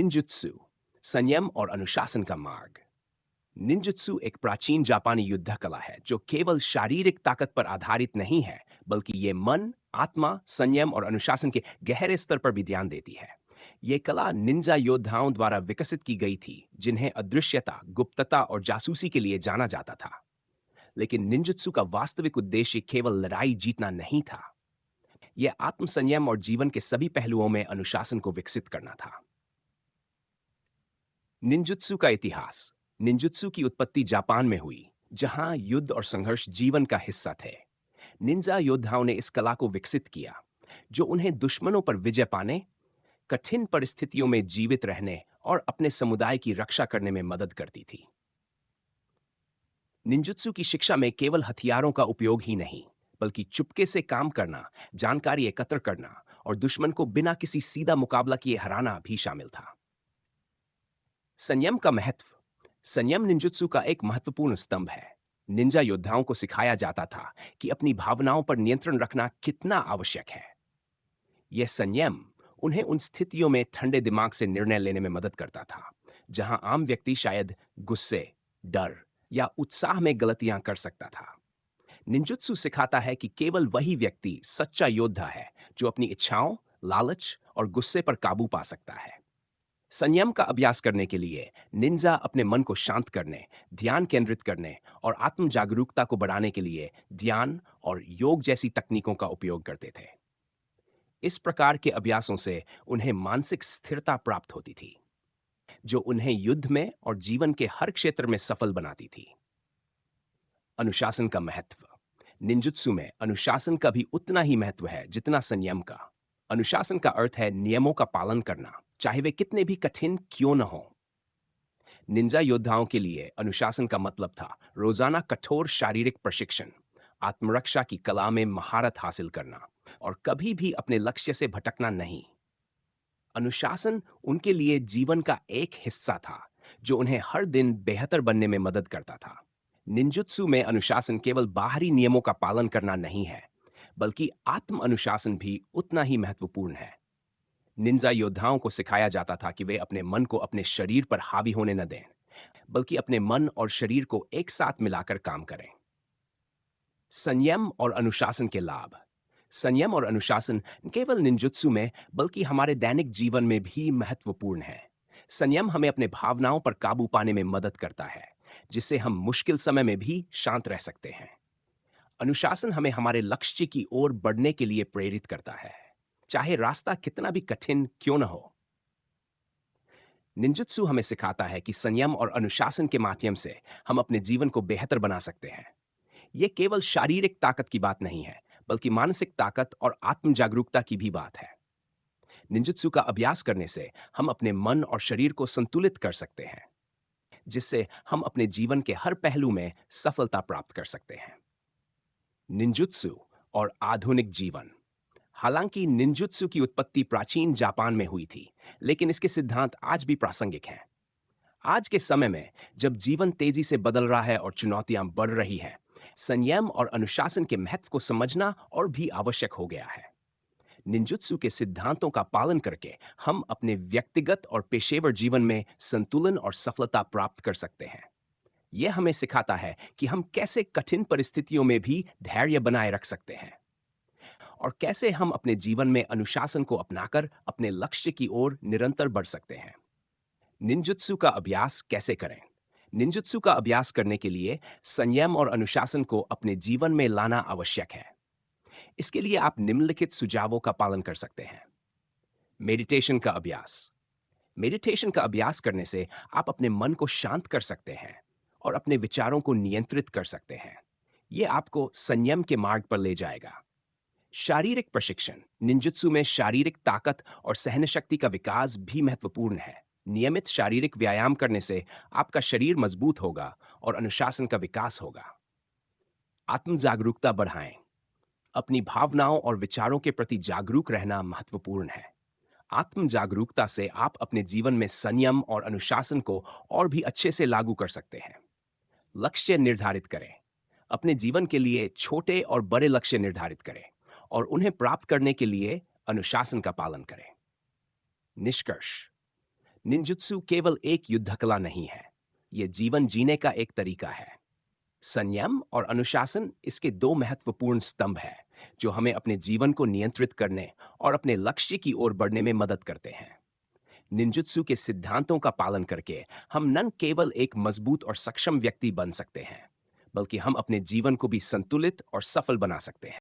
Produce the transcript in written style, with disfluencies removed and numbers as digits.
Ninjutsu, संयम और अनुशासन का मार्ग। निंजुत्सु एक प्राचीन जापानी युद्ध कला है जो केवल शारीरिक ताकत पर आधारित नहीं है, बल्कि ये मन, आत्मा, संयम और अनुशासन के गहरे स्तर पर भी ध्यान देती है। ये कला निंजा योद्धाओं द्वारा विकसित की गई थी, जिन्हें अदृश्यता, गुप्तता और जासूसी के लिए जाना जाता था। लेकिन निंजुत्सु का वास्तविक उद्देश्य केवल लड़ाई जीतना नहीं था। यह आत्म संयम और जीवन के सभी पहलुओं में अनुशासन को विकसित करना था। निंजुत्सु का इतिहास। निंजुत्सु की उत्पत्ति जापान में हुई, जहां युद्ध और संघर्ष जीवन का हिस्सा थे। निंजा योद्धाओं ने इस कला को विकसित किया, जो उन्हें दुश्मनों पर विजय पाने, कठिन परिस्थितियों में जीवित रहने और अपने समुदाय की रक्षा करने में मदद करती थी। निंजुत्सु की शिक्षा में केवल हथियारों का उपयोग ही नहीं, बल्कि चुपके से काम करना, जानकारी एकत्र करना और दुश्मन को बिना किसी सीधा मुकाबला किए हराना भी शामिल था। संयम का महत्व। संयम निंजुत्सु का एक महत्वपूर्ण स्तंभ है। निंजा योद्धाओं को सिखाया जाता था कि अपनी भावनाओं पर नियंत्रण रखना कितना आवश्यक है। यह संयम उन्हें उन स्थितियों में ठंडे दिमाग से निर्णय लेने में मदद करता था, जहां आम व्यक्ति शायद गुस्से, डर या उत्साह में गलतियां कर सकता था। निंजुत्सु सिखाता है कि केवल वही व्यक्ति सच्चा योद्धा है जो अपनी इच्छाओं, लालच और गुस्से पर काबू पा सकता है। संयम का अभ्यास करने के लिए निंजा अपने मन को शांत करने, ध्यान केंद्रित करने और आत्म जागरूकता को बढ़ाने के लिए ध्यान और योग जैसी तकनीकों का उपयोग करते थे। इस प्रकार के अभ्यासों से उन्हें मानसिक स्थिरता प्राप्त होती थी, जो उन्हें युद्ध में और जीवन के हर क्षेत्र में सफल बनाती थी। अनुशासन का महत्व। निंजुत्सु में अनुशासन का भी उतना ही महत्व है जितना संयम का। अनुशासन का अर्थ है नियमों का पालन करना, चाहे वे कितने भी कठिन क्यों न हो। निंजा योद्धाओं के लिए अनुशासन का मतलब था रोजाना कठोर शारीरिक प्रशिक्षण, आत्मरक्षा की कला में महारत हासिल करना और कभी भी अपने लक्ष्य से भटकना नहीं। अनुशासन उनके लिए जीवन का एक हिस्सा था, जो उन्हें हर दिन बेहतर बनने में मदद करता था। निंजुत्सु में अनुशासन केवल बाहरी नियमों का पालन करना नहीं है, बल्कि आत्म अनुशासन भी उतना ही महत्वपूर्ण है। निंजा योद्धाओं को सिखाया जाता था कि वे अपने मन को अपने शरीर पर हावी होने न दें, बल्कि अपने मन और शरीर को एक साथ मिलाकर काम करें। संयम और अनुशासन के लाभ। संयम और अनुशासन केवल निंजुत्सु में बल्कि हमारे दैनिक जीवन में भी महत्वपूर्ण है। संयम हमें अपने भावनाओं पर काबू पाने में मदद करता है, जिससे हम मुश्किल समय में भी शांत रह सकते हैं। अनुशासन हमें हमारे लक्ष्य की ओर बढ़ने के लिए प्रेरित करता है, चाहे रास्ता कितना भी कठिन क्यों न हो। निंजुत्सु हमें सिखाता है कि संयम और अनुशासन के माध्यम से हम अपने जीवन को बेहतर बना सकते हैं। यह केवल शारीरिक ताकत की बात नहीं है, बल्कि मानसिक ताकत और आत्म जागरूकता की भी बात है। निंजुत्सु का अभ्यास करने से हम अपने मन और शरीर को संतुलित कर सकते हैं, जिससे हम अपने जीवन के हर पहलू में सफलता प्राप्त कर सकते हैं। निंजुत्सु और आधुनिक जीवन। हालांकि निंजुत्सु की उत्पत्ति प्राचीन जापान में हुई थी, लेकिन इसके सिद्धांत आज भी प्रासंगिक हैं। आज के समय में, जब जीवन तेजी से बदल रहा है और चुनौतियां बढ़ रही हैं, संयम और अनुशासन के महत्व को समझना और भी आवश्यक हो गया है। निंजुत्सु के सिद्धांतों का पालन करके हम अपने व्यक्तिगत और पेशेवर जीवन में संतुलन और सफलता प्राप्त कर सकते हैं। यह हमें सिखाता है कि हम कैसे कठिन परिस्थितियों में भी धैर्य बनाए रख सकते हैं और कैसे हम अपने जीवन में अनुशासन को अपनाकर अपने लक्ष्य की ओर निरंतर बढ़ सकते हैं। निंजुत्सु का अभ्यास कैसे करें? निंजुत्सु का अभ्यास करने के लिए संयम और अनुशासन को अपने जीवन में लाना आवश्यक है। इसके लिए आप निम्नलिखित सुझावों का पालन कर सकते हैं। मेडिटेशन का अभ्यास। मेडिटेशन का अभ्यास करने से आप अपने मन को शांत कर सकते हैं और अपने विचारों को नियंत्रित कर सकते हैं। यह आपको संयम के मार्ग पर ले जाएगा। शारीरिक प्रशिक्षण। निंजुत्सु में शारीरिक ताकत और सहनशक्ति का विकास भी महत्वपूर्ण है। नियमित शारीरिक व्यायाम करने से आपका शरीर मजबूत होगा और अनुशासन का विकास होगा। आत्म जागरूकता बढ़ाएं। अपनी भावनाओं और विचारों के प्रति जागरूक रहना महत्वपूर्ण है। आत्म जागरूकता से आप अपने जीवन में संयम और अनुशासन को और भी अच्छे से लागू कर सकते हैं। लक्ष्य निर्धारित करें। अपने जीवन के लिए छोटे और बड़े लक्ष्य निर्धारित करें और उन्हें प्राप्त करने के लिए अनुशासन का पालन करें। निष्कर्ष। निंजुत्सु केवल एक युद्ध कला नहीं है, यह जीवन जीने का एक तरीका है। संयम और अनुशासन इसके दो महत्वपूर्ण स्तंभ हैं, जो हमें अपने जीवन को नियंत्रित करने और अपने लक्ष्य की ओर बढ़ने में मदद करते हैं। निंजुत्सु के सिद्धांतों का पालन करके हम न केवल एक मजबूत और सक्षम व्यक्ति बन सकते हैं, बल्कि हम अपने जीवन को भी संतुलित और सफल बना सकते हैं।